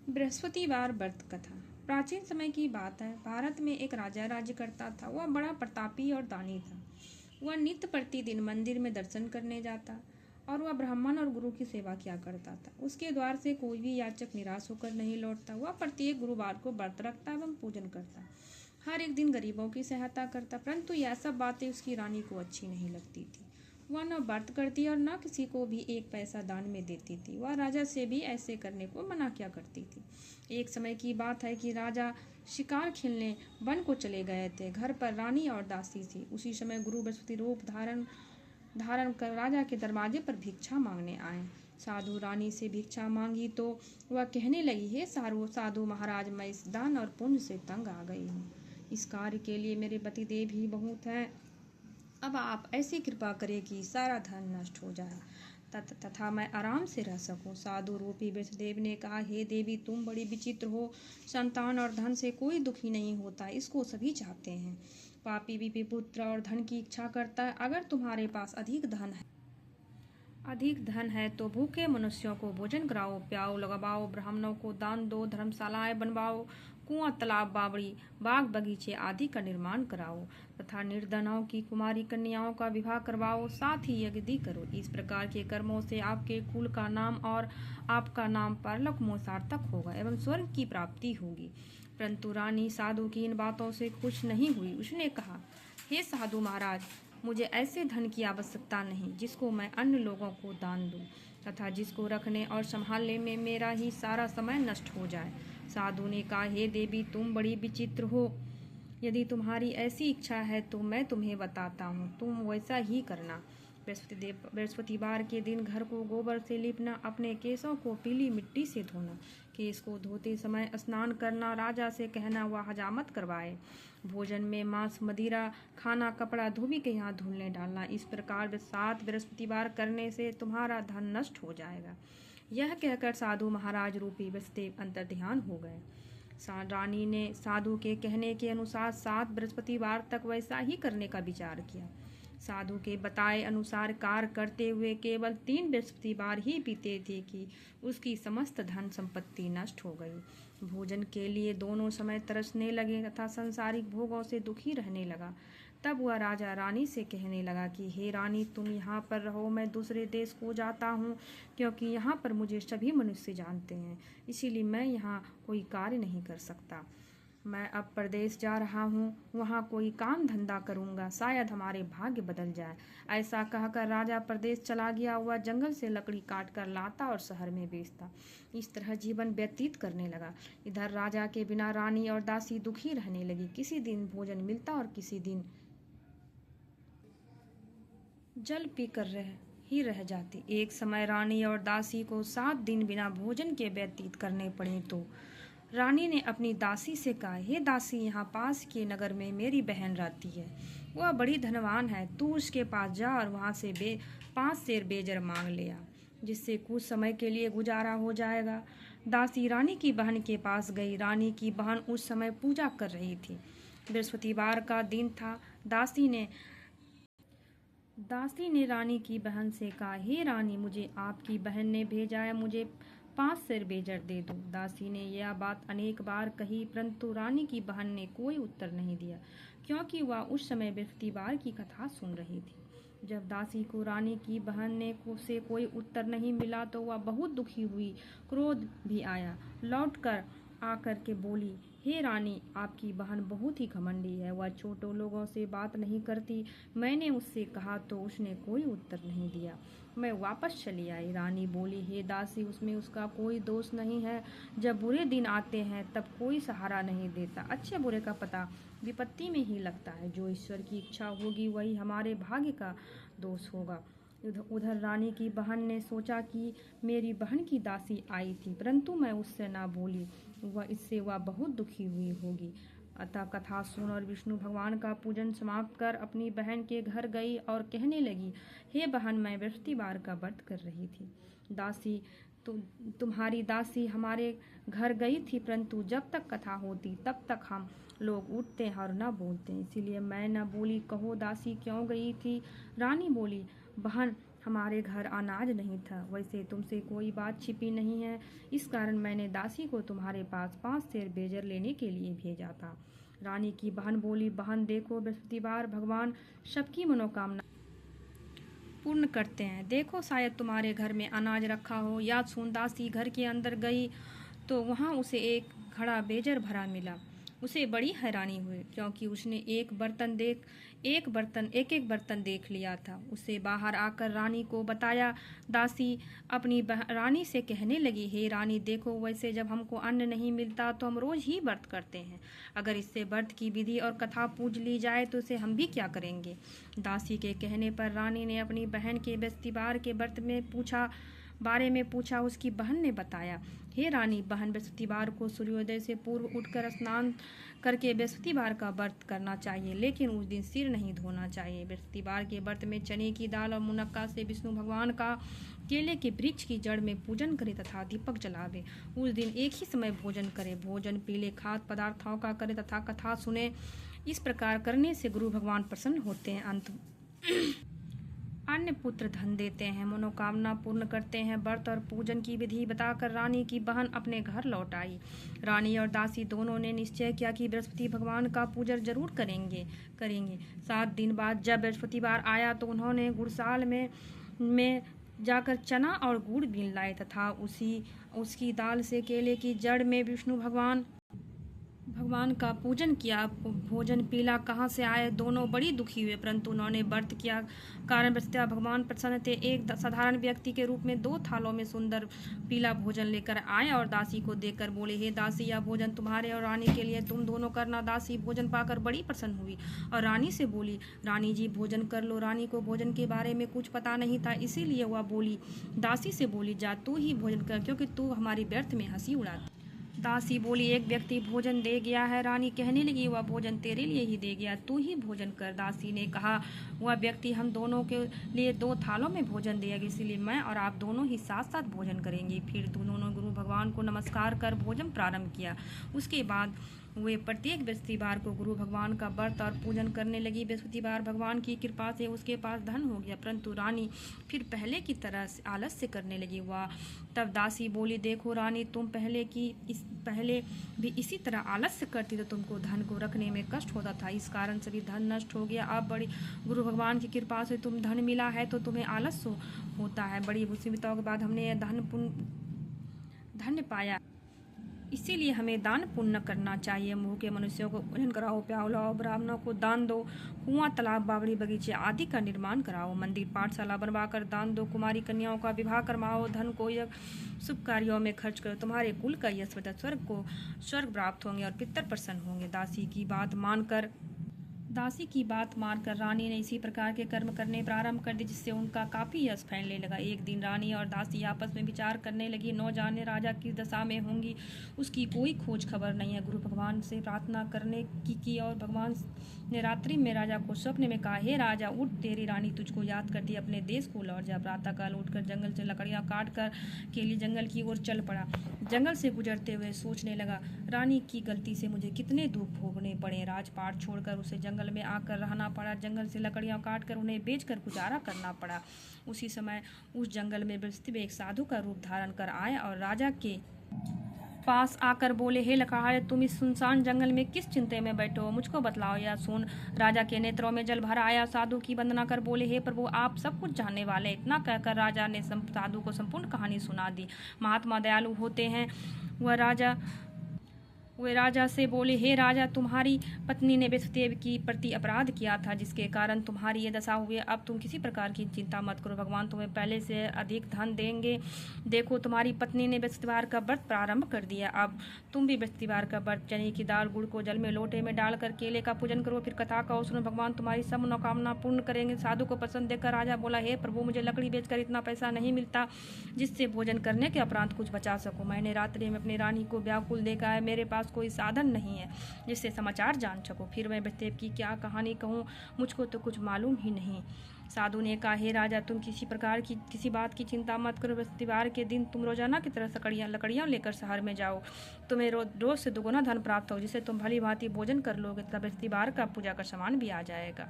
बृहस्पतिवार व्रत कथा। प्राचीन समय की बात है। भारत में एक राजा राज्य करता था। वह बड़ा प्रतापी और दानी था। वह नित्य प्रतिदिन मंदिर में दर्शन करने जाता और वह ब्राह्मण और गुरु की सेवा किया करता था। उसके द्वार से कोई भी याचक निराश होकर नहीं लौटता। वह प्रत्येक गुरुवार को व्रत रखता एवं पूजन करता। हर एक दिन गरीबों की सहायता करता, परंतु यह सब बातें उसकी रानी को अच्छी नहीं लगती थी। वह न व्रत करती और न किसी को भी एक पैसा दान में देती थी। वह राजा से भी ऐसे करने को मना किया करती थी। एक समय की बात है कि राजा शिकार खेलने वन को चले गए थे। घर पर रानी और दासी थी। उसी समय गुरु बृहस्पति रूप धारण धारण कर राजा के दरवाजे पर भिक्षा मांगने आए। साधु रानी से भिक्षा मांगी तो वह कहने लगी, हे साधु महाराज, मैं इस दान और पुण्य से तंग आ गई हूँ। इस कार्य के लिए मेरे पतिदेव ही बहुत हैं। अब आप ऐसी कृपा करें कि सारा धन नष्ट हो जाए तथा मैं आराम से रह सकूं। साधु रूपी वृषदेव ने कहा, हे देवी, तुम बड़ी विचित्र हो। संतान और धन से कोई दुखी नहीं होता, इसको सभी चाहते हैं। पापी भी पुत्र और धन की इच्छा करता है। अगर तुम्हारे पास अधिक धन है तो भूखे मनुष्यों को भोजन कराओ, प्याओ, लगवाओ, ब्राह्मणों को दान दो, धर्मशालाएं बनवाओ, कुआं, तालाब, बावड़ी, बाग बगीचे आदि का निर्माण कराओ तथा निर्धनों की कुमारी कन्याओं का विवाह करवाओ, साथ ही यज्ञ करो। इस प्रकार के कर्मों से आपके कुल का नाम और आपका नाम परलोक में सार्थक होगा एवं स्वर्ग की प्राप्ति होगी। परंतु रानी साधु की इन बातों से खुश नहीं हुई। उसने कहा, हे साधु महाराज, मुझे ऐसे धन की आवश्यकता नहीं जिसको मैं अन्य लोगों को दान दूं तथा जिसको रखने और संभालने में मेरा ही सारा समय नष्ट हो जाए। साधु ने कहा, हे देवी, तुम बड़ी विचित्र हो। यदि तुम्हारी ऐसी इच्छा है तो मैं तुम्हें बताता हूँ, तुम वैसा ही करना। बृहस्पतिवार के दिन घर को गोबर से लीपना, अपने केसों को पीली मिट्टी से धोना, केस को धोते समय स्नान करना, राजा से कहना वह हजामत करवाए, भोजन में मांस मदिरा खाना, कपड़ा धोबी के यहाँ धुलने डालना। इस प्रकार 7 बृहस्पतिवार करने से तुम्हारा धन नष्ट हो जाएगा। यह कहकर साधु महाराज रूपी वृषदेव अंतर्ध्यान हो गए। रानी ने साधु के कहने के अनुसार 7 बृहस्पतिवार तक वैसा ही करने का विचार किया। साधु के बताए अनुसार कार्य करते हुए केवल 3 बृहस्पतिवार ही बीते थे कि उसकी समस्त धन संपत्ति नष्ट हो गई। भोजन के लिए दोनों समय तरसने लगे तथा सांसारिक भोगों से दुखी रहने लगा। तब वह राजा रानी से कहने लगा कि हे रानी, तुम यहाँ पर रहो, मैं दूसरे देश को जाता हूँ, क्योंकि यहाँ पर मुझे सभी मनुष्य जानते हैं, इसीलिए मैं यहाँ कोई कार्य नहीं कर सकता। मैं अब प्रदेश जा रहा हूँ, वहाँ कोई काम धंधा करूँगा, शायद हमारे भाग्य बदल जाए। ऐसा कहकर राजा प्रदेश चला गया। वह जंगल से लकड़ी काट कर लाता और शहर में बेचता। इस तरह जीवन व्यतीत करने लगा। इधर राजा के बिना रानी और दासी दुखी रहने लगी। किसी दिन भोजन मिलता और किसी दिन जल पीकर रह जाती। एक समय रानी और दासी को 7 दिन बिना भोजन के व्यतीत करने पड़े तो रानी ने अपनी दासी से कहा, हे दासी, यहाँ पास के नगर में मेरी बहन रहती है। वह बड़ी धनवान है। तू उसके पास जा और वहाँ से 5 सेर बेजर मांग ले आ, जिससे कुछ समय के लिए गुजारा हो जाएगा। दासी रानी की बहन के पास गई। रानी की बहन उस समय पूजा कर रही थी। बृहस्पतिवार का दिन था। दासी ने रानी की बहन से कहा, हे रानी, मुझे आपकी बहन ने भेजा है, मुझे 5 सेर बेजर दे दो। दासी ने यह बात अनेक बार कही, परंतु रानी की बहन ने कोई उत्तर नहीं दिया, क्योंकि वह उस समय बृहस्पतिवार की कथा सुन रही थी। जब दासी को रानी की बहन से कोई उत्तर नहीं मिला तो वह बहुत दुखी हुई। क्रोध भी आया। लौटकर आकर के बोली, हे रानी, आपकी बहन बहुत ही घमंडी है। वह छोटों लोगों से बात नहीं करती। मैंने उससे कहा तो उसने कोई उत्तर नहीं दिया। मैं वापस चली आई। रानी बोली, हे दासी, उसमें उसका कोई दोष नहीं है। जब बुरे दिन आते हैं तब कोई सहारा नहीं देता। अच्छे बुरे का पता विपत्ति में ही लगता है। जो ईश्वर की इच्छा होगी वही हमारे भाग्य का दोष होगा। उधर रानी की बहन ने सोचा कि मेरी बहन की दासी आई थी, परंतु मैं उससे ना बोली, वह बहुत दुखी हुई होगी। अतः कथा सुन और विष्णु भगवान का पूजन समाप्त कर अपनी बहन के घर गई और कहने लगी, हे बहन, मैं बृहस्पतिवार का व्रत कर रही थी। दासी तुम्हारी दासी हमारे घर गई थी, परंतु जब तक कथा होती तब तक हम लोग उठते हैं और न बोलते हैं, इसीलिए मैं न बोली। कहो दासी क्यों गई थी? रानी बोली, बहन, हमारे घर अनाज नहीं था। वैसे तुमसे कोई बात छिपी नहीं है, इस कारण मैंने दासी को तुम्हारे पास 5 सेर बेजर लेने के लिए भेजा था। रानी की बहन बोली, बहन देखो, बृहस्पतिवार भगवान सबकी मनोकामना पूर्ण करते हैं। देखो शायद तुम्हारे घर में अनाज रखा हो। या सुन, दासी घर के अंदर गई तो वहाँ उसे एक घड़ा बेजर भरा मिला। उसे बड़ी हैरानी हुई, क्योंकि उसने एक एक बर्तन देख लिया था। उसे बाहर आकर रानी को बताया। दासी अपनी रानी से कहने लगी, हे रानी देखो, वैसे जब हमको अन्न नहीं मिलता तो हम रोज ही व्रत करते हैं। अगर इससे व्रत की विधि और कथा पूछ ली जाए तो इसे हम भी क्या करेंगे। दासी के कहने पर रानी ने अपनी बहन के बृहस्पतिवार के व्रत बारे में पूछा। उसकी बहन ने बताया, हे रानी, बहन, बृहस्पतिवार को सूर्योदय से पूर्व उठकर स्नान करके बृहस्पतिवार का व्रत करना चाहिए, लेकिन उस दिन सिर नहीं धोना चाहिए। बृहस्पतिवार के व्रत में चने की दाल और मुनक्का से विष्णु भगवान का केले के वृक्ष की जड़ में पूजन करे तथा दीपक जलावे। उस दिन एक ही समय भोजन करे। भोजन पीले खाद्य पदार्थों का करे तथा कथा सुने। इस प्रकार करने से गुरु भगवान प्रसन्न होते हैं। अंत अन्य पुत्र धन देते हैं, मनोकामना पूर्ण करते हैं। व्रत और पूजन की विधि बताकर रानी की बहन अपने घर लौट आई। रानी और दासी दोनों ने निश्चय किया कि बृहस्पति भगवान का पूजन जरूर करेंगे। 7 दिन बाद जब बृहस्पतिवार आया तो उन्होंने गुड़साल में जाकर चना और गुड़ बीन लाए तथा उसकी दाल से केले की जड़ में विष्णु भगवान का पूजन किया। भोजन पीला कहाँ से आए, दोनों बड़ी दुखी हुए, परंतु उन्होंने व्रत किया कारण बृहस्पति भगवान प्रसन्न थे। एक साधारण व्यक्ति के रूप में 2 थालों में सुंदर पीला भोजन लेकर आए और दासी को देकर बोले, हे दासी, यह भोजन तुम्हारे और रानी के लिए, तुम दोनों करना। दासी भोजन पाकर बड़ी प्रसन्न हुई और रानी से बोली, रानी जी भोजन कर लो। रानी को भोजन के बारे में कुछ पता नहीं था, इसीलिए वह दासी से बोली, जा तू ही भोजन कर, क्योंकि तू हमारी व्यर्थ में हंसी उड़ाती। दासी बोली, एक व्यक्ति भोजन दे गया है। रानी कहने लगी, वह भोजन तेरे लिए ही दे गया, तू ही भोजन कर। दासी ने कहा, वह व्यक्ति हम दोनों के लिए 2 थालों में भोजन देगा, इसलिए मैं और आप दोनों ही साथ साथ भोजन करेंगे। फिर दोनों गुरु भगवान को नमस्कार कर भोजन प्रारंभ किया। उसके बाद वे प्रत्येक बृहस्पतिवार को गुरु भगवान का व्रत और पूजन करने लगी। बृहस्पतिवार भगवान की कृपा से उसके पास धन हो गया, परंतु रानी फिर पहले की तरह आलस्य करने लगी। वह तब दासी बोली, देखो रानी, तुम पहले भी इसी तरह आलस्य करती तो तुमको धन को रखने में कष्ट होता था, इस कारण सभी धन नष्ट हो गया। अब बड़ी गुरु भगवान की कृपा से तुम धन मिला है तो तुम्हें आलस्य होता है। बड़ी मुसीबतों के बाद हमने धन पाया, इसीलिए हमें दान पुण्य करना चाहिए। भूखे मनुष्यों को भोजन कराओ, प्याओ, ब्राह्मणों को दान दो, कुआं, तालाब, बावड़ी, बगीचे आदि का निर्माण कराओ, मंदिर, पाठशाला बनवाकर दान दो, कुमारी कन्याओं का विवाह करवाओ, धन को शुभ कार्यों में खर्च करो, तुम्हारे कुल का यश स्वर्ग प्राप्त होंगे और पितर प्रसन्न होंगे। दासी की बात मानकर रानी ने इसी प्रकार के कर्म करने प्रारंभ कर दिए, जिससे उनका काफी यश फैलने लगा। एक दिन रानी और दासी आपस में विचार करने लगी, न जाने राजा किस दशा में होंगी, उसकी कोई खोज खबर नहीं है। गुरु भगवान से प्रार्थना करने की और भगवान ने रात्रि में राजा को स्वप्न में कहा, हे राजा, उठ, तेरी रानी तुझको याद करती, अपने देश को लौट जा। प्रातःकाल उठकर जंगल से लकड़ियां काट कर के लिए जंगल की ओर चल पड़ा। जंगल से गुजरते हुए सोचने लगा, रानी की गलती से मुझे कितने दुख भोगने पड़े। राजपाट छोड़कर उसे जंगल में आकर रहना पड़ा। जंगल से लकड़ियां काटकर उन्हें बेचकर गुजारा करना पड़ा। उसी समय उस जंगल में बृहस्पति एक साधु का रूप धारण कर आए और राजा के पास आकर बोले, हे लकड़हारे, तुम इस सुनसान जंगल में किस चिंता में बैठे हो, मुझको बतलाओ। या सुन, राजा के नेत्रों में जल भर आया। साधु की वंदना कर बोले, हे प्रभु, आप सब कुछ जानने वाले। इतना कहकर राजा ने साधु को संपूर्ण कहानी सुना दी। महात्मा दयालु होते हैं। वे राजा से बोले, हे राजा, तुम्हारी पत्नी ने वसुदेव की प्रति अपराध किया था, जिसके कारण तुम्हारी ये दशा हुई। अब तुम किसी प्रकार की चिंता मत करो, भगवान तुम्हें पहले से अधिक धन देंगे। देखो, तुम्हारी पत्नी ने बृहस्पतिवार का व्रत प्रारंभ कर दिया। अब तुम भी बृहस्पतिवार का व्रत, चने की दाल, गुड़ को जल में लोटे में डालकर केले का पूजन करो। फिर कथा का सुनो, भगवान तुम्हारी सब मनोकामना पूर्ण करेंगे। साधु को पसंद देखकर राजा बोला, हे प्रभु, मुझे लकड़ी बेचकर इतना पैसा नहीं मिलता जिससे भोजन करने के उपरांत कुछ बचा सकूं। मैंने रात्रि में अपनी रानी को व्याकुल देखा है। मेरे पास कोई साधन नहीं है जिससे समाचार जान सको। फिर मैं बृहस्पति की क्या कहानी कहूँ, मुझको तो कुछ मालूम ही नहीं। साधु ने कहा, हे राजा, तुम किसी बात की चिंता मत करो। बृहस्पतिवार के दिन तुम रोजाना की तरह लकड़ियां लेकर शहर में जाओ। तुम्हें रोज से 2 गुना धन प्राप्त हो, जिससे तुम भली भांति भोजन कर लोगे तथा बृहस्पतिवार का पूजा का सामान भी आ जाएगा।